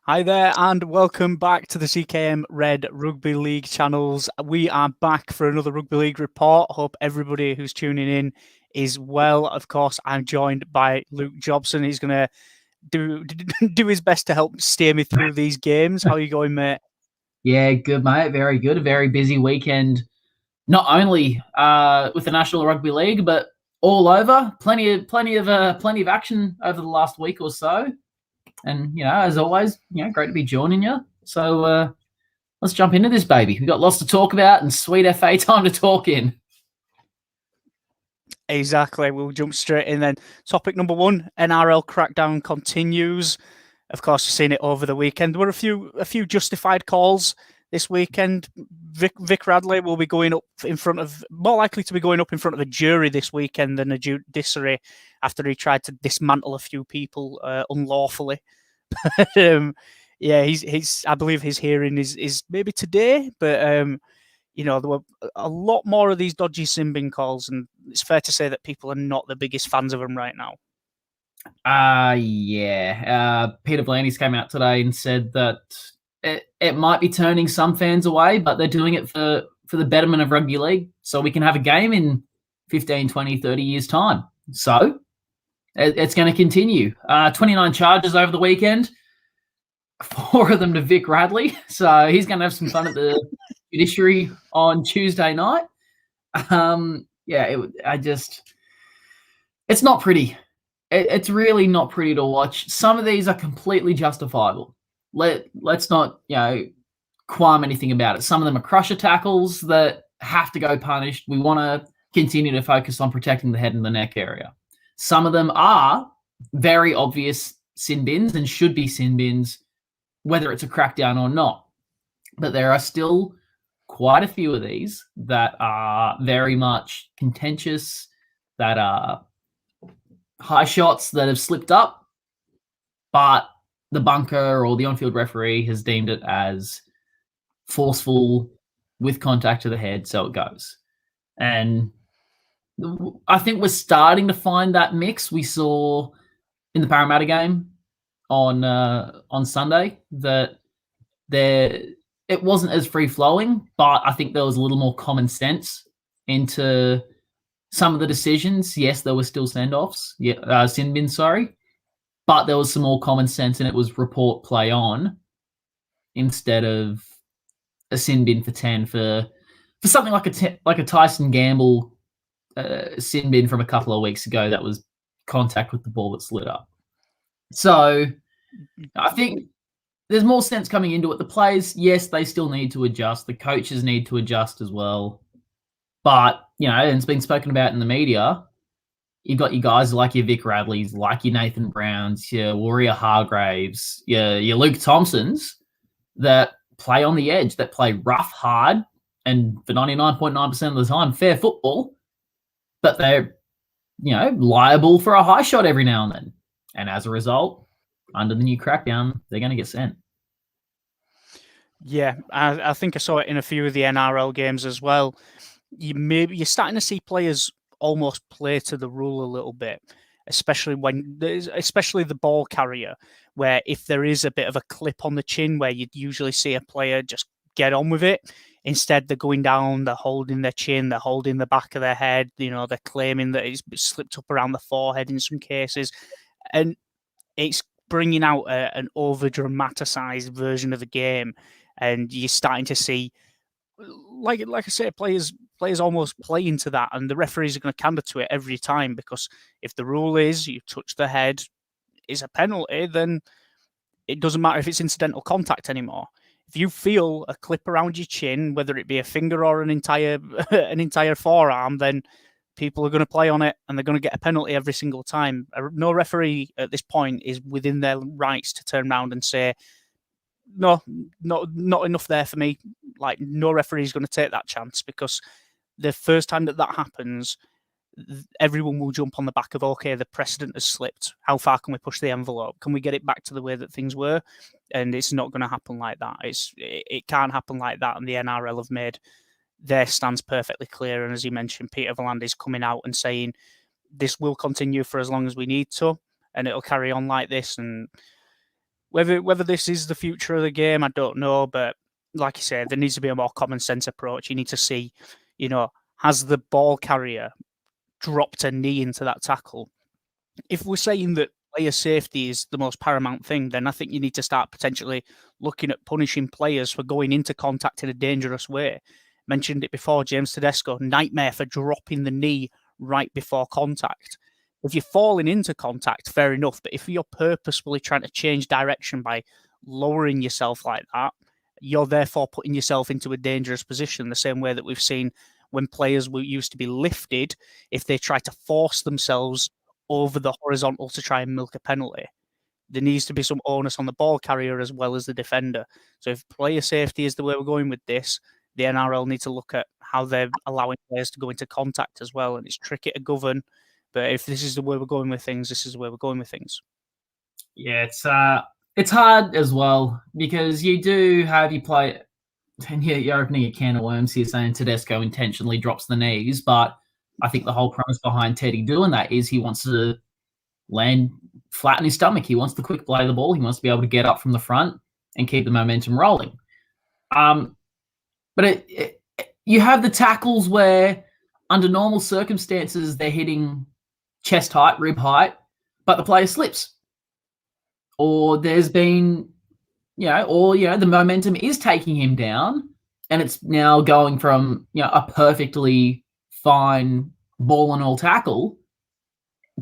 Hi there and welcome back to the CKM Red Rugby League channels. We are back for another Rugby League report. Hope everybody who's tuning in is well. Of course, I'm joined by Luke Jobson. He's going to do his best to help steer me through these games. How are you going, mate? Yeah, good, mate. Very good. A very busy weekend, not only with the National Rugby League, but all over. Plenty of action over the last week or so. And as always, great to be joining you. So let's jump into this, baby. We've got lots to talk about and sweet FA time to talk in. Exactly. We'll jump straight in then. Topic number one: NRL Crackdown Continues. Of course, we've seen it over the weekend. There were a few justified calls this weekend. Vic Radley will be going up more likely to be going up in front of a jury this weekend than a judiciary after he tried to dismantle a few people unlawfully. I believe his hearing is maybe today, but there were a lot more of these dodgy sin bin calls, and it's fair to say that people are not the biggest fans of them right now. Peter Blaney's came out today and said that it might be turning some fans away, but they're doing it for the betterment of rugby league, so we can have a game in 15, 20, 30 years' time. So it's going to continue. 29 charges over the weekend, 4 of them to Vic Radley. So he's going to have some fun at the judiciary on Tuesday night. It's not pretty. It's really not pretty to watch. Some of these are completely justifiable. Let's not, qualm anything about it. Some of them are crusher tackles that have to go punished. We want to continue to focus on protecting the head and the neck area. Some of them are very obvious sin bins and should be sin bins, whether it's a crackdown or not. But there are still quite a few of these that are very much contentious, that are high shots that have slipped up, but the bunker or the on-field referee has deemed it as forceful with contact to the head, so it goes. And I think we're starting to find that mix. We saw in the Parramatta game on Sunday that it wasn't as free-flowing, but I think there was a little more common sense into some of the decisions. Yes, there were still send-offs, sin bins, sorry, but there was some more common sense, and it was report play on instead of a sin bin for 10 for something like a Tyson Gamble sin bin from a couple of weeks ago that was contact with the ball that slid up. So I think there's more sense coming into it. The players, yes, they still need to adjust. The coaches need to adjust as well. But, and it's been spoken about in the media, you've got your guys like your Vic Radleys, like your Nathan Browns, your Warrior Hargraves, your Luke Thompsons that play on the edge, that play rough, hard, and for 99.9% of the time, fair football, but they're, liable for a high shot every now and then. And as a result, under the new crackdown, they're going to get sent. Yeah, I think I saw it in a few of the NRL games as well. You're starting to see players almost play to the rule a little bit, especially the ball carrier, where if there is a bit of a clip on the chin where you'd usually see a player just get on with it, instead they're going down, they're holding their chin, they're holding the back of their head, they're claiming that it's slipped up around the forehead in some cases, and it's bringing out an over-dramatized version of the game, and you're starting to see, like I say, players almost play into that, and the referees are going to cander to it every time, because if the rule is you touch the head is a penalty, then it doesn't matter if it's incidental contact anymore. If you feel a clip around your chin, whether it be a finger or an entire forearm, then people are going to play on it, and they're going to get a penalty every single time. No referee at this point is within their rights to turn around and say, no, not enough there for me. Like, no referee is going to take that chance, because the first time that happens, everyone will jump on the back of, okay, the precedent has slipped. How far can we push the envelope? Can we get it back to the way that things were? And it's not going to happen like that. It can't happen like that. And the NRL have made their stance perfectly clear. And as you mentioned, Peter Volandi's coming out and saying this will continue for as long as we need to, and it'll carry on like this. And Whether this is the future of the game, I don't know. But like you said, there needs to be a more common sense approach. You need to see, has the ball carrier dropped a knee into that tackle? If we're saying that player safety is the most paramount thing, then I think you need to start potentially looking at punishing players for going into contact in a dangerous way. Mentioned it before, James Tedesco, nightmare for dropping the knee right before contact. If you're falling into contact, fair enough, but if you're purposefully trying to change direction by lowering yourself like that, you're therefore putting yourself into a dangerous position, the same way that we've seen when players used to be lifted, if they try to force themselves over the horizontal to try and milk a penalty. There needs to be some onus on the ball carrier as well as the defender. So if player safety is the way we're going with this, the NRL need to look at how they're allowing players to go into contact as well. And it's tricky to govern, but if this is the way we're going with things, this is the way we're going with things. Yeah, it's hard as well because you do have you play, and you're opening a can of worms here saying Tedesco intentionally drops the knees, but I think the whole premise behind Teddy doing that is he wants to land flat in his stomach. He wants the quick play of the ball. He wants to be able to get up from the front and keep the momentum rolling. But you have the tackles where, under normal circumstances, they're hitting chest height, rib height, but the player slips. Or there's been, the momentum is taking him down, and it's now going from, a perfectly fine ball and all tackle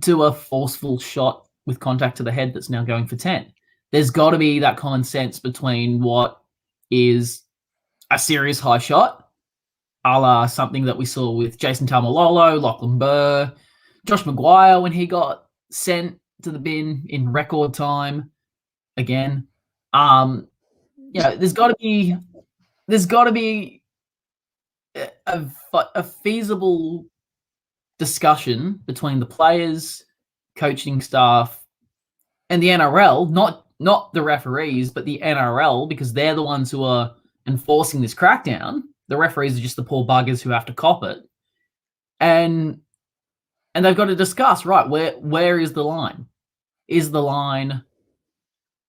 to a forceful shot with contact to the head that's now going for 10. There's got to be that common sense between what is a serious high shot, a la something that we saw with Jason Taumalolo, Lachlan Burr, Josh Maguire when he got sent to the bin in record time. Again, there's got to be a feasible discussion between the players, coaching staff, and the NRL, not the referees, but the NRL, because they're the ones who are enforcing this crackdown. The referees are just the poor buggers who have to cop it. And they've got to discuss, right, where is the line? Is the line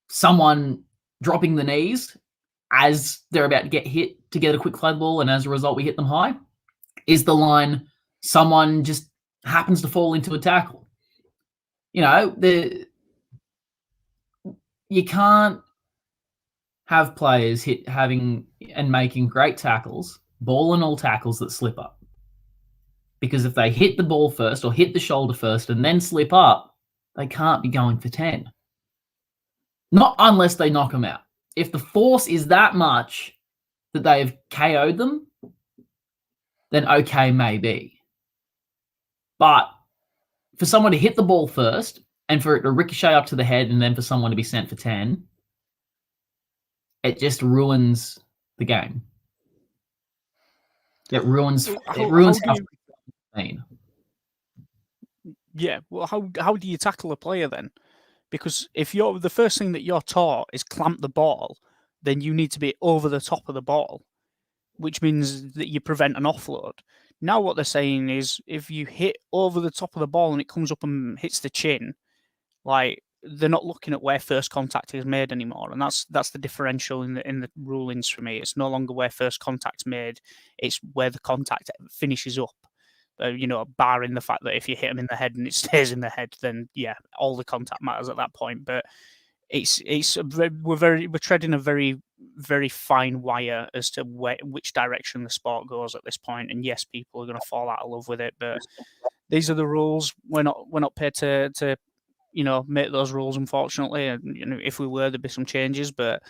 someone dropping the knees as they're about to get hit to get a quick flood ball, and as a result we hit them high? Is the line someone just happens to fall into a tackle? You can't have players having and making great tackles, ball and all tackles that slip up. Because if they hit the ball first or hit the shoulder first and then slip up, they can't be going for 10. Not unless they knock them out. If the force is that much that they have KO'd them, then okay, maybe. But for someone to hit the ball first and for it to ricochet up to the head and then for someone to be sent for 10, it just ruins the game. It ruins how mean. Yeah, well, how do you tackle a player then? Because if you're the first thing that you're taught is clamp the ball, then you need to be over the top of the ball, which means that you prevent an offload. Now what they're saying is if you hit over the top of the ball and it comes up and hits the chin, like they're not looking at where first contact is made anymore, and that's the differential in the rulings for me. It's no longer where first contact's made; it's where the contact finishes up. Barring the fact that if you hit them in the head and it stays in the head, then yeah, all the contact matters at that point. But we're treading a very, very fine wire as to which direction the sport goes at this point. And yes, people are going to fall out of love with it, but these are the rules. We're not paid to make those rules, unfortunately. And if we were, there'd be some changes. But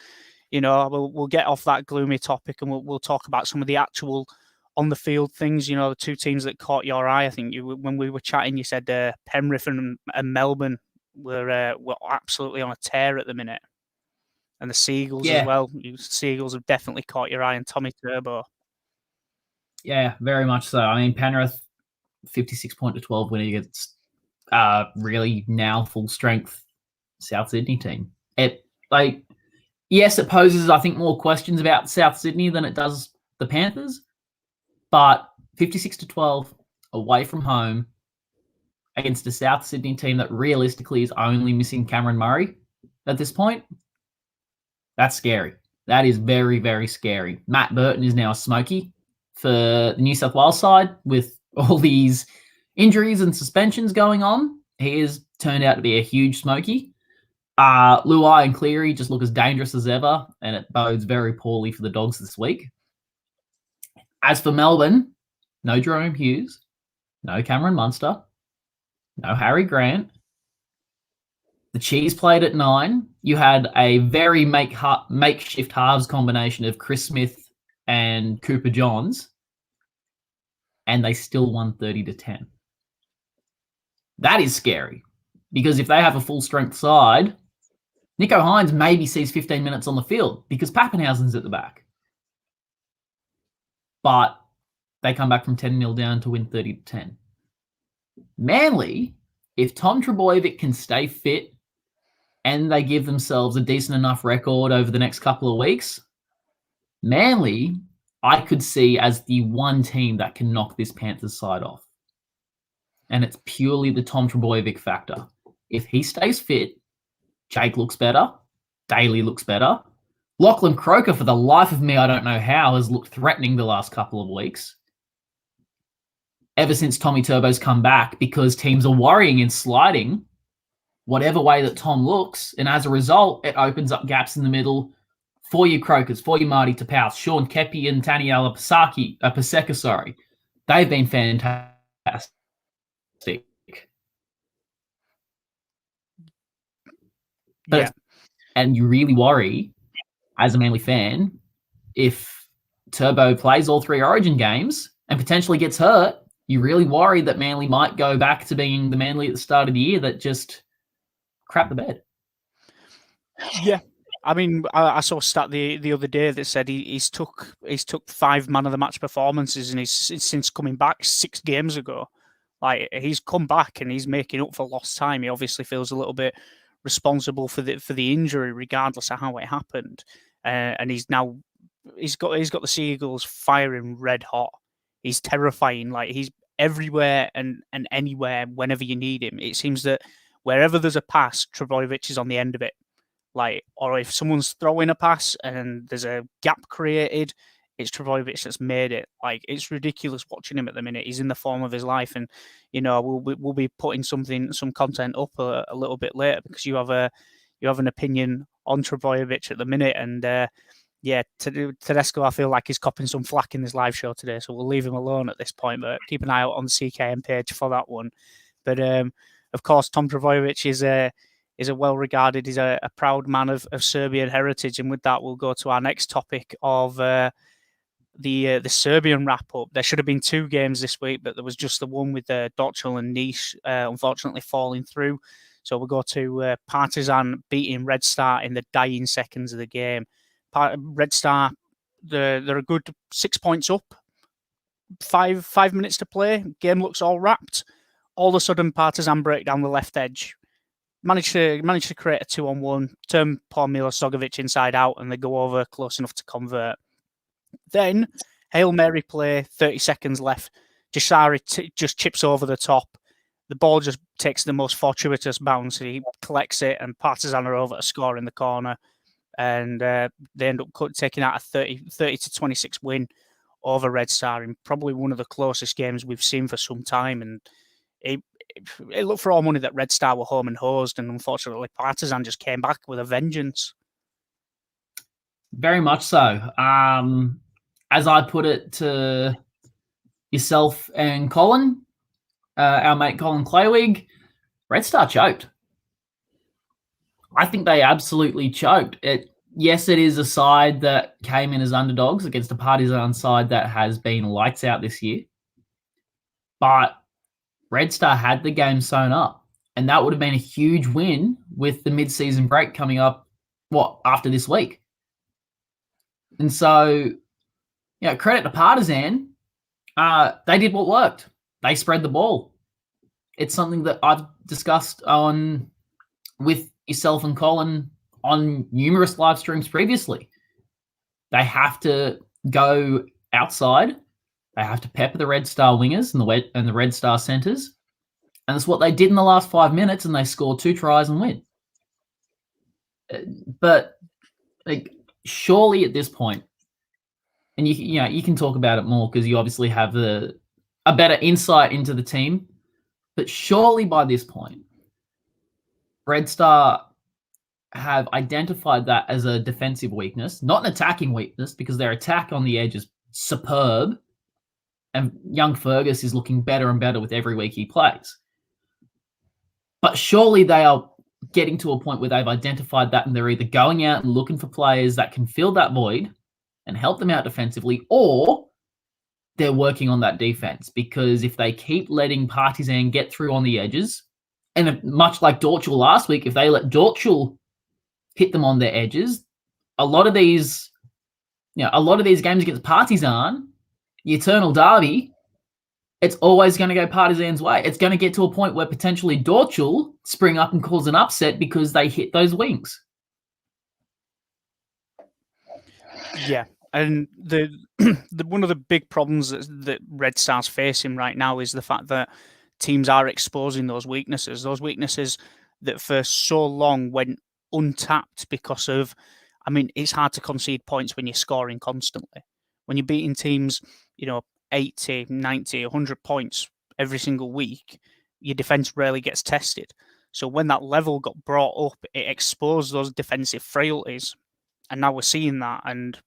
we'll get off that gloomy topic and we'll talk about some of the actual on the field things. The two teams that caught your eye. I think when we were chatting, you said Penrith and Melbourne were absolutely on a tear at the minute, and the Seagulls as well. Seagulls have definitely caught your eye, and Tommy Turbo. Yeah, very much so. I mean, Penrith 56-12 win against really now full strength South Sydney team. Yes, it poses I think more questions about South Sydney than it does the Panthers. But 56-12 away from home against a South Sydney team that realistically is only missing Cameron Murray at this point. That's scary. That is very, very scary. Matt Burton is now a smoky for the New South Wales side with all these injuries and suspensions going on. He has turned out to be a huge smoky. Luai and Cleary just look as dangerous as ever, and it bodes very poorly for the Dogs this week. As for Melbourne, no Jerome Hughes, no Cameron Munster, no Harry Grant. The Cheese played at 9. You had a very makeshift halves combination of Chris Smith and Cooper Johns, and they still won 30-10. That is scary, because if they have a full-strength side, Nico Hines maybe sees 15 minutes on the field because Pappenhausen's at the back. But they come back from 10-0 down to win 30-10. Manly, if Tom Trbojevic can stay fit and they give themselves a decent enough record over the next couple of weeks, Manly, I could see as the one team that can knock this Panthers side off. And it's purely the Tom Trbojevic factor. If he stays fit, Jake looks better, Daly looks better. Lachlan Croker, for the life of me, I don't know how, has looked threatening the last couple of weeks. Ever since Tommy Turbo's come back, because teams are worrying and sliding whatever way that Tom looks, and as a result, it opens up gaps in the middle for your Crokers, for your Marty Tapau, Sean Kepi and Taniela Paseka. They've been fantastic. Yeah. And you really worry, as a Manly fan, if Turbo plays all 3 Origin games and potentially gets hurt, you really worry that Manly might go back to being the Manly at the start of the year that just crap the bed. Yeah. I mean, I saw a stat the other day that said he's took 5 man of the match performances, and he's since coming back 6 games ago. Like, he's come back and he's making up for lost time. He obviously feels a little bit responsible for the injury, regardless of how it happened. And he's got the Seagulls firing red hot. He's terrifying. Like, he's everywhere and anywhere whenever you need him. It seems that wherever there's a pass, Trbojevic is on the end of it. Like, or if someone's throwing a pass and there's a gap created, it's Trbojevic that's made it. Like, it's ridiculous watching him at the minute. He's in the form of his life, and we'll be putting some content up a little bit later, because you have an opinion on Trbojevic at the minute, and Tedesco, I feel like he's copping some flack in this live show today, so we'll leave him alone at this point. But keep an eye out on the CKM page for that one. But of course, Tom Trbojevic is a well-regarded, he's a proud man of Serbian heritage. And with that, we'll go to our next topic of the Serbian wrap-up. There should have been 2 games this week, but there was just the one with Docil and Niš unfortunately falling through. So we'll go to Partizan beating Red Star in the dying seconds of the game. Red Star, they're a good 6 points up. 5 minutes to play. Game looks all wrapped. All of a sudden, Partizan break down the left edge. Managed to create a 2-on-1, turn poor Milo Sogovic inside out, and they go over close enough to convert. Then, Hail Mary play, 30 seconds left. Jasari just chips over the top. The ball just takes the most fortuitous bounce. He collects it, and Partizan are over to score in the corner. And they end up taking out a 30-26 win over Red Star in probably one of the closest games we've seen for some time. And it looked for all money that Red Star were home and hosed, and unfortunately Partizan just came back with a vengeance. Very much so. As I put it to yourself and Colin, our mate Colin Claywig, Red Star choked. I think they absolutely choked. Yes, it is a side that came in as underdogs against a Partizan side that has been lights out this year. But Red Star had the game sewn up, and that would have been a huge win with the mid-season break coming up, after this week. And so, credit to Partizan. They did what worked. They spread the ball. It's something that I've discussed with yourself and Colin on numerous live streams previously. They have to go outside. They have to pepper the Red Star wingers and the Red Star centres. And that's what they did in the last 5 minutes, and they scored 2 tries and win. But like surely at this point, and you can talk about it more because you obviously have a better insight into the team, but surely by this point, Red Star have identified that as a defensive weakness, not an attacking weakness, because their attack on the edge is superb, and young Fergus is looking better and better with every week he plays. But surely they are getting to a point where they've identified that, and they're either going out and looking for players that can fill that void and help them out defensively, or they're working on that defense. Because if they keep letting Partizan get through on the edges, and much like Dortchul last week, if they let Dortchul hit them on their edges, a lot of these games against Partizan, the Eternal Derby, it's always going to go Partizan's way. It's going to get to a point where potentially Dortchul spring up and cause an upset because they hit those wings. Yeah, and the one of the big problems that Red Star's facing right now is the fact that teams are exposing those weaknesses that for so long went untapped because of, I mean, it's hard to concede points when you're scoring constantly. When you're beating teams, 80, 90, 100 points every single week, your defence rarely gets tested. So when that level got brought up, it exposed those defensive frailties. And now we're seeing that. And,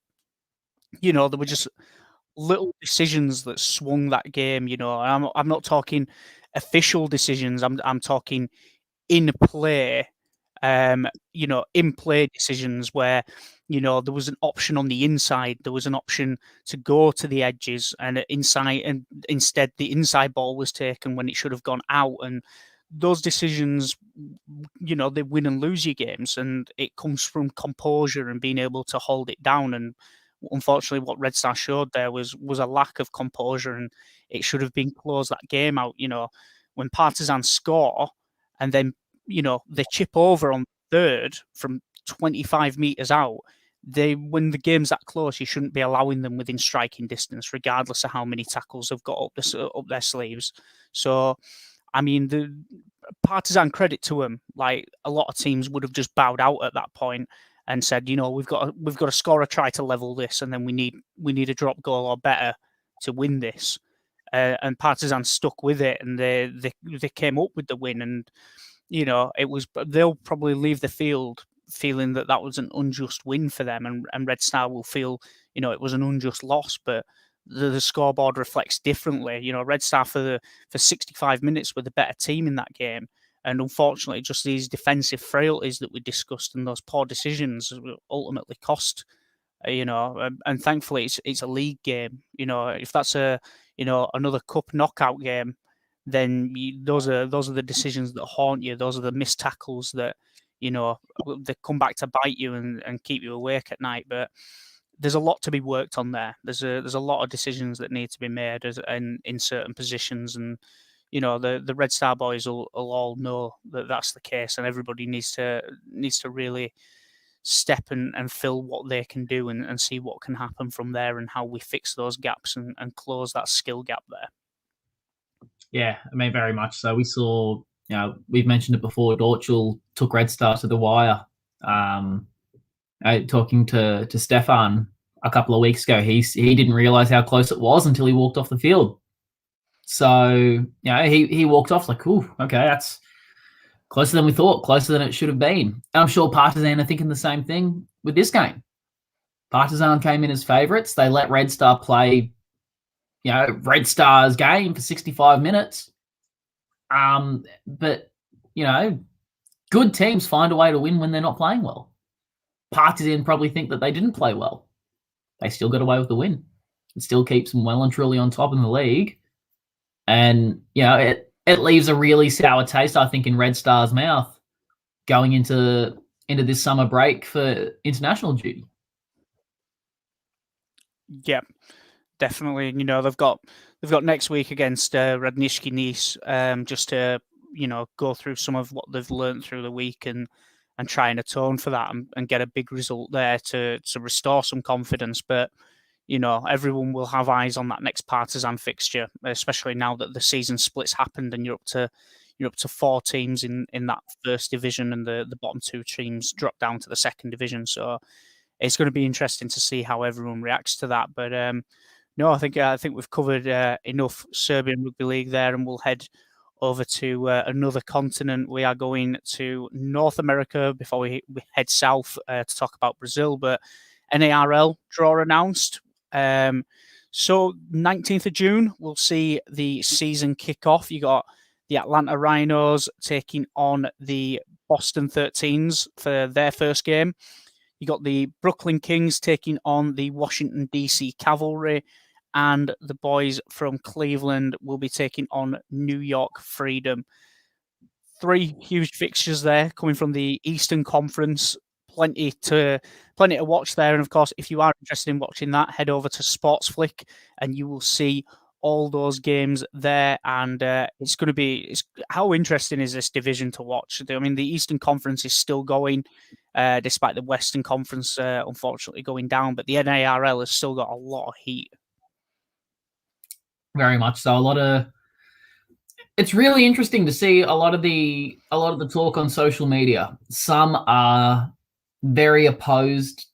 there were just little decisions that swung that game. I'm not talking official decisions. I'm talking in play, in play decisions where, there was an option on the inside. There was an option to go to the edges and inside, and instead the inside ball was taken when it should have gone out. And those decisions, they win and lose your games, and it comes from composure and being able to hold it down. And unfortunately, what Red Star showed there was a lack of composure, and it should have been closed that game out. When Partizan score and then they chip over on third from 25 meters out, when the game's that close, you shouldn't be allowing them within striking distance, regardless of how many tackles they've got up their sleeves. So, I mean, the Partizan, credit to them, like a lot of teams would have just bowed out at that point and said, we've got to score a try to level this, and then we need a drop goal or better to win this. And Partizan stuck with it, and they came up with the win. And they'll probably leave the field feeling that was an unjust win for them, and Red Star will feel it was an unjust loss. But the scoreboard reflects differently. Red Star for 65 minutes were the better team in that game. And unfortunately, just these defensive frailties that we discussed and those poor decisions ultimately cost. And thankfully it's a league game. If that's another cup knockout game, then those are the decisions that haunt you. Those are the missed tackles that they come back to bite you and keep you awake at night. But there's a lot to be worked on there. There's a lot of decisions that need to be made in certain positions, and the Red Star boys will all know that that's the case, and everybody needs to really step and fill what they can do and see what can happen from there, and how we fix those gaps and close that skill gap there. Yeah, I mean, very much so. We saw, we've mentioned it before, Dortchul took Red Star to the wire. Talking to Stefan a couple of weeks ago, he didn't realise how close it was until he walked off the field. So, he walked off like, ooh, okay, that's closer than we thought, closer than it should have been. And I'm sure Partizan are thinking the same thing with this game. Partizan came in as favourites. They let Red Star play, Red Star's game for 65 minutes. But, good teams find a way to win when they're not playing well. Partizan probably think that they didn't play well. They still got away with the win. It still keeps them well and truly on top in the league. And, it leaves a really sour taste, I think, in Red Star's mouth going into this summer break for international duty. Yeah, definitely. They've got next week against Radnički Nice, just to go through some of what they've learned through the week and try and atone for that and get a big result there to restore some confidence. But everyone will have eyes on that next Partizan fixture, especially now that the season splits happened and you're up to 4 teams in that first division, and the bottom 2 teams drop down to the second division. So it's going to be interesting to see how everyone reacts to that. But no, I think we've covered enough Serbian Rugby League there, and we'll head over to another continent. We are going to North America before we head south to talk about Brazil. But NARL draw announced. So 19th of June, we'll see the season kick off. You got the Atlanta Rhinos taking on the Boston 13s for their first game. You got the Brooklyn Kings taking on the Washington, D.C. Cavalry. And the boys from Cleveland will be taking on New York Freedom. 3 huge fixtures there coming from the Eastern Conference. Plenty to watch there. And of course, if you are interested in watching that, head over to Sportsflick and you will see all those games there. And it's going to be, how interesting is this division to watch? I mean, the Eastern Conference is still going, despite the Western Conference unfortunately going down, but the NARL has still got a lot of heat. Very much so. It's really interesting to see a lot of the talk on social media. Some are very opposed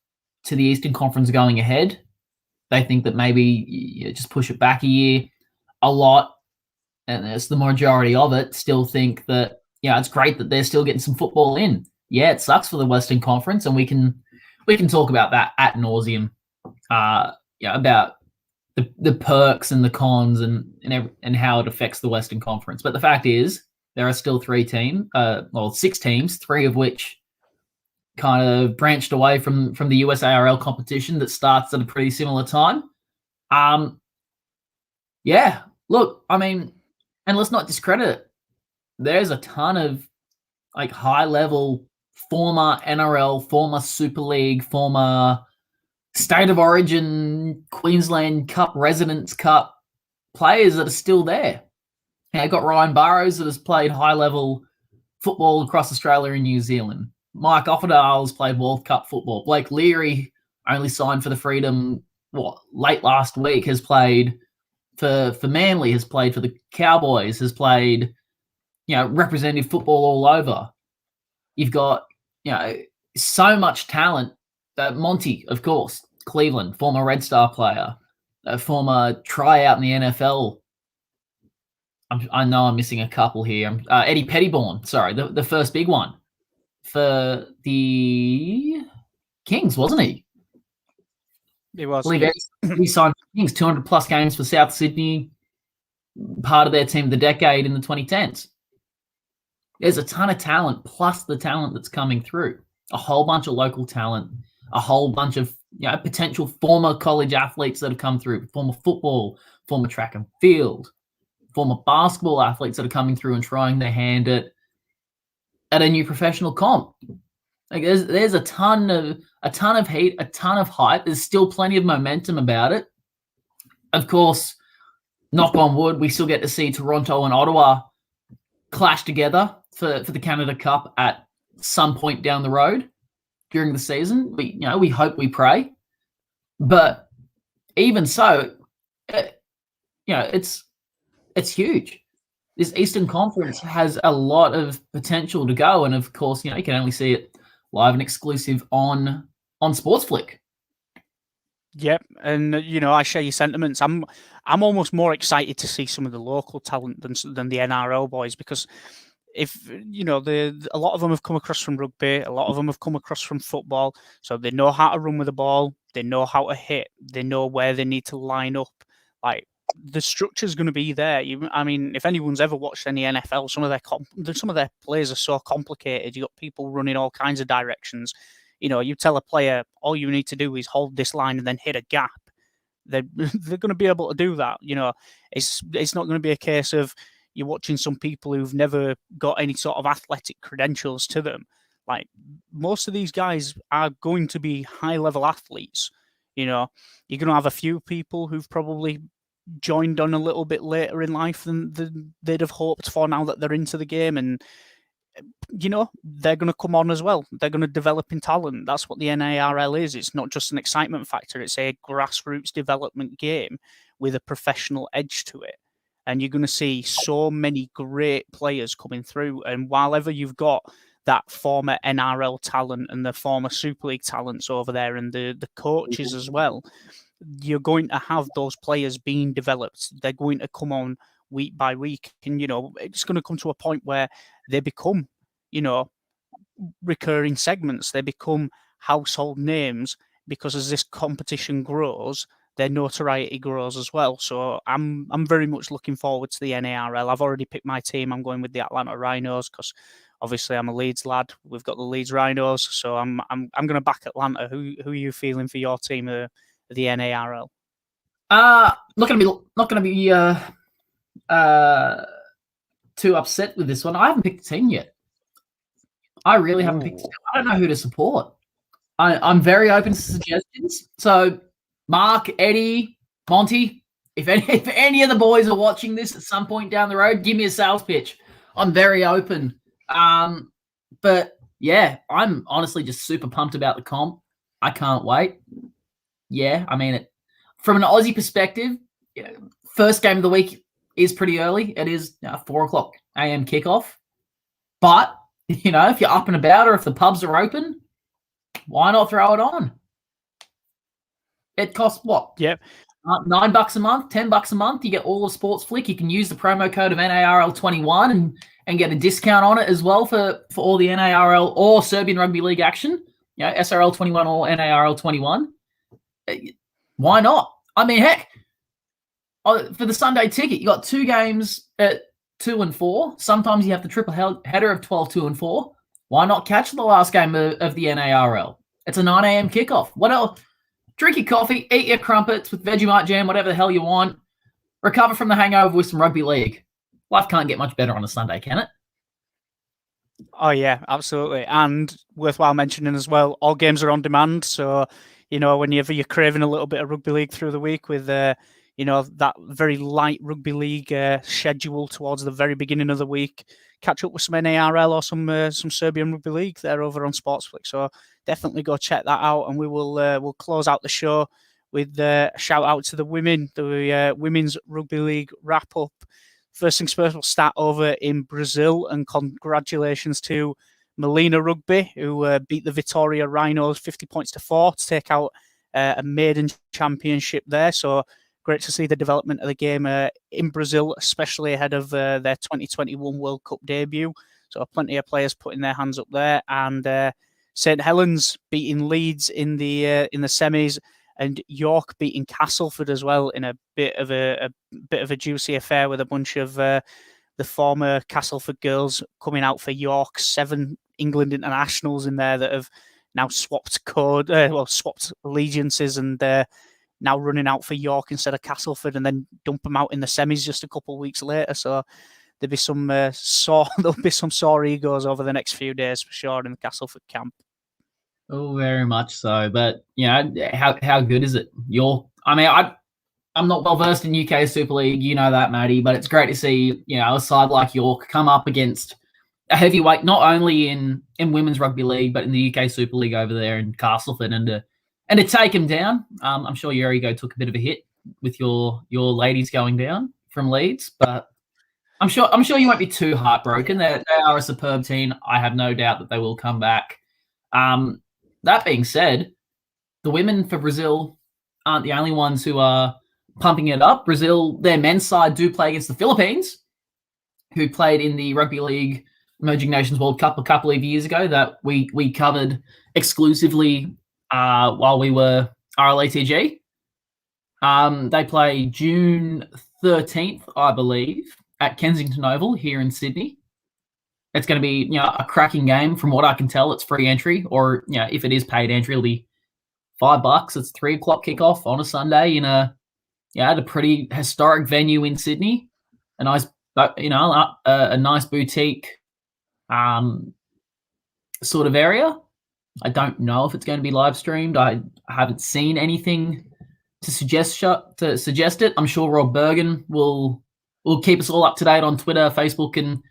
to the Eastern Conference going ahead. They think that maybe you just push it back a year. A lot, and it's the majority of it, still think that it's great that they're still getting some football in. Yeah, it sucks for the Western Conference, and we can talk about that ad nauseum. About the perks and the cons and how it affects the Western Conference. But the fact is, there are still 6 teams, 3 of which kind of branched away from the USARL competition that starts at a pretty similar time. Look, I mean, and let's not discredit it. There's a ton of high-level former NRL, former Super League, former State of Origin, Queensland Cup, Residents Cup players that are still there. You got Ryan Burrows that has played high-level football across Australia and New Zealand. Mike Offerdale has played World Cup football. Blake Leary only signed for the Freedom late last week, has played for Manly, has played for the Cowboys, has played representative football all over. You've got so much talent. Monty, of course, Cleveland, former Red Star player, a former tryout in the NFL. I know I'm missing a couple here. Eddie Pettybourne, sorry, the first big one for the Kings, wasn't he? He was. He signed for Kings, 200-plus games for South Sydney, part of their team of the decade in the 2010s. There's a ton of talent, plus the talent that's coming through. A whole bunch of local talent, a whole bunch of potential former college athletes that have come through, former football, former track and field, former basketball athletes that are coming through and trying their hand at a new professional comp. There's a ton of heat, a ton of hype. There's still plenty of momentum about it. Of course, knock on wood, we still get to see Toronto and Ottawa clash together for the Canada Cup at some point down the road during the season. We hope, we pray. But even so, it's huge. This Eastern Conference has a lot of potential to go, and of course, you can only see it live and exclusive on Sportsflick. Yep, and I share your sentiments. I'm almost more excited to see some of the local talent than the NRL boys, because if a lot of them have come across from rugby, a lot of them have come across from football, so they know how to run with the ball, they know how to hit, they know where they need to line up. The structure's going to be there. I mean, if anyone's ever watched any NFL, some of their plays are so complicated. You got people running all kinds of directions. You tell a player all you need to do is hold this line and then hit a gap. They're going to be able to do that. It's not going to be a case of you're watching some people who've never got any sort of athletic credentials to them. Most of these guys are going to be high-level athletes. You're going to have a few people who've probably joined on a little bit later in life than they'd have hoped for now that they're into the game, and they're going to come on as well. They're going to develop in talent. That's what the NARL is. It's not just an excitement factor. It's a grassroots development game with a professional edge to it. And you're going to see so many great players coming through. And while ever you've got that former NRL talent and the former Super League talents over there and the coaches as well, you're going to have those players being developed. They're going to come on week by week. And, it's going to come to a point where they become, recurring segments. They become household names because as this competition grows, their notoriety grows as well. So I'm very much looking forward to the NARL. I've already picked my team. I'm going with the Atlanta Rhinos because obviously I'm a Leeds lad. We've got the Leeds Rhinos, so I'm going to back Atlanta. Who are you feeling for your team, the NARL? Not going to be too upset with this one. I haven't picked a team yet. I really haven't picked a team. I don't know who to support. I'm very open to suggestions. So Mark, Eddie, Monty, if any of the boys are watching this at some point down the road, give me a sales pitch. I'm very open. But yeah, I'm honestly just super pumped about the comp. I can't wait. Yeah, I mean, from an Aussie perspective, first game of the week is pretty early. It is 4:00 a.m. kickoff. But, if you're up and about or if the pubs are open, why not throw it on? It costs what? Yep. $9 a month, $10 a month. You get all of Sports Flick. You can use the promo code of NARL21 and get a discount on it as well for all the NARL or Serbian Rugby League action. SRL21 or NARL21. Why not? I mean, heck, for the Sunday ticket, you got 2 games at 2 and 4. Sometimes you have the triple header of 12, 2 and 4. Why not catch the last game of the NARL? It's a 9 a.m. kickoff. What else? Drink your coffee, eat your crumpets with Vegemite jam, whatever the hell you want. Recover from the hangover with some rugby league. Life can't get much better on a Sunday, can it? Oh, yeah, absolutely. And worthwhile mentioning as well, all games are on demand. So, whenever you're craving a little bit of rugby league through the week with, that very light rugby league schedule towards the very beginning of the week, catch up with some NARL or some Serbian Rugby League there over on Sportsflick. So definitely go check that out. And we will we'll close out the show with a shout out to the women, the Women's Rugby League wrap up. First things first, we'll start over in Brazil, and congratulations to Melina Rugby, who beat the Vitória Rhinos 50 points to 4 to take out a maiden championship there. So great to see the development of the game in Brazil, especially ahead of their 2021 World Cup debut. So plenty of players putting their hands up there. And St Helens beating Leeds in the semis, and York beating Castleford as well in a bit of a juicy affair with a bunch of the former Castleford girls coming out for York. 7 England internationals in there that have now swapped allegiances and now running out for York instead of Castleford, and then dump them out in the semis just a couple of weeks later. So there'll be some sore egos over the next few days for sure in the Castleford camp. Oh, very much so. But how good is it? I'm not well versed in UK Super League, you know that, Matty. But it's great to see a side like York come up against a heavyweight, not only in women's rugby league, but in the UK Super League over there in Castleford, and to take him down. I'm sure your ego took a bit of a hit with your ladies going down from Leeds, but I'm sure you won't be too heartbroken. They are a superb team. I have no doubt that they will come back. That being said, the women for Brazil aren't the only ones who are pumping it up. Brazil, their men's side do play against the Philippines, who played in the Rugby League Emerging Nations World Cup a couple of years ago that we covered exclusively while we were RLATG. They play June 13th, I believe, at Kensington Oval here in Sydney. It's going to be a cracking game. From what I can tell, it's free entry, or if it is paid entry, it'll be $5. It's 3:00 kickoff on a Sunday in a pretty historic venue in Sydney. A nice, a nice boutique sort of area. I don't know if it's going to be live streamed. I haven't seen anything to suggest it. I'm sure Rob Bergen will keep us all up to date on Twitter, Facebook, and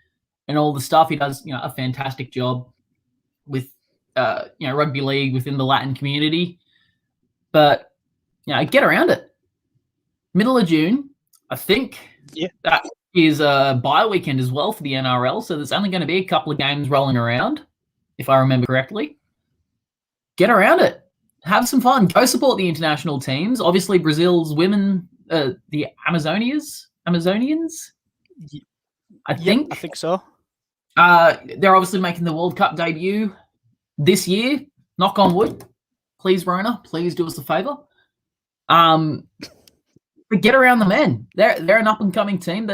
all the stuff. He does a fantastic job with rugby league within the Latin community. But get around it. Middle of June, I think. Yeah, that is a bye weekend as well for the NRL. So there's only going to be a couple of games rolling around. if I remember correctly. Get around it. Have some fun. Go support the international teams. Obviously, Brazil's women, the Amazonians, I think. I think so. They're obviously making the World Cup debut this year. Knock on wood. Please, Rona, please do us a favour. But get around the men. They're an up-and-coming team.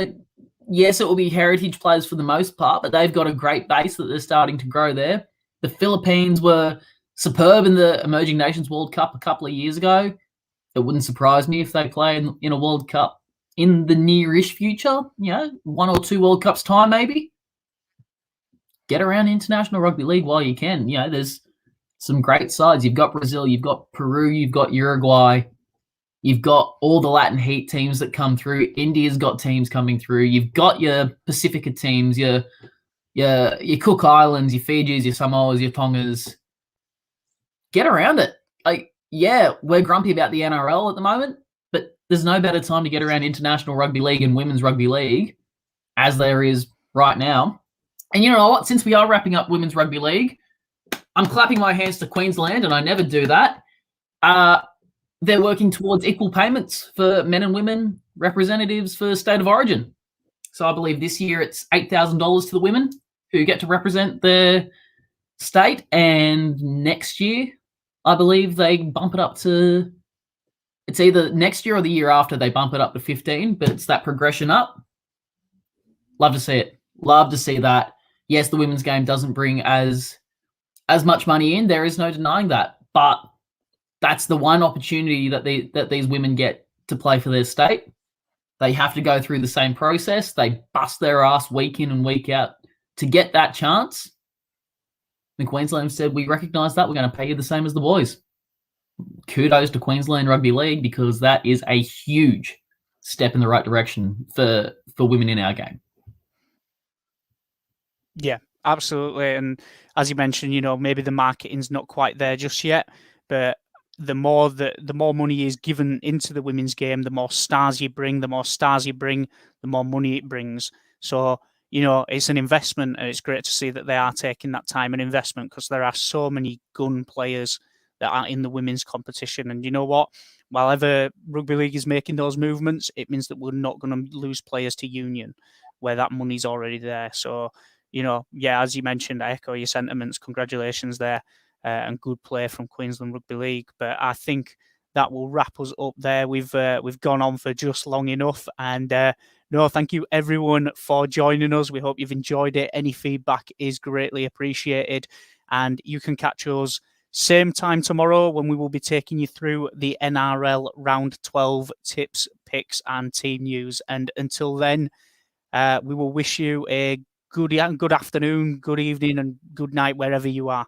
Yes, it will be heritage players for the most part, but they've got a great base that they're starting to grow there. The Philippines were superb in the Emerging Nations World Cup a couple of years ago. It wouldn't surprise me if they play in a World Cup in the near-ish future, 1 or 2 World Cups time maybe. Get around International Rugby League while you can. There's some great sides. You've got Brazil, you've got Peru, you've got Uruguay, you've got all the Latin Heat teams that come through. India's got teams coming through. You've got your Pacifica teams, your Cook Islands, your Fijis, your Samoas, your Tongas. Get around it. We're grumpy about the NRL at the moment, but there's no better time to get around International Rugby League and Women's Rugby League as there is right now. And you know what? Since we are wrapping up Women's Rugby League, I'm clapping my hands to Queensland, and I never do that. They're working towards equal payments for men and women representatives for State of Origin. So I believe this year it's $8,000 to the women who get to represent their state, and next year I believe they bump it up to, it's either next year or the year after they bump it up to 15, but it's that progression up. Love to see it. Love to see that. Yes, the women's game doesn't bring as much money in. There is no denying that. But that's the one opportunity that these women get to play for their state. They have to go through the same process. They bust their ass week in and week out to get that chance. And Queensland said, we recognise that. We're going to pay you the same as the boys. Kudos to Queensland Rugby League, because that is a huge step in the right direction for women in our game. Yeah, absolutely. And as you mentioned, maybe the marketing's not quite there just yet, but the more money is given into the women's game, the more stars you bring, the more money it brings. So, it's an investment, and it's great to see that they are taking that time and investment, because there are so many gun players that are in the women's competition. And you know what? While ever Rugby League is making those movements, it means that we're not going to lose players to union where that money's already there. So, as you mentioned, I echo your sentiments. Congratulations there, and good play from Queensland Rugby League. But I think that will wrap us up there. We've gone on for just long enough, and thank you everyone for joining us. We hope you've enjoyed it. Any feedback is greatly appreciated, and you can catch us same time tomorrow when we will be taking you through the NRL Round 12 tips, picks, and team news. And until then, we will wish you a good afternoon, good evening, and good night wherever you are.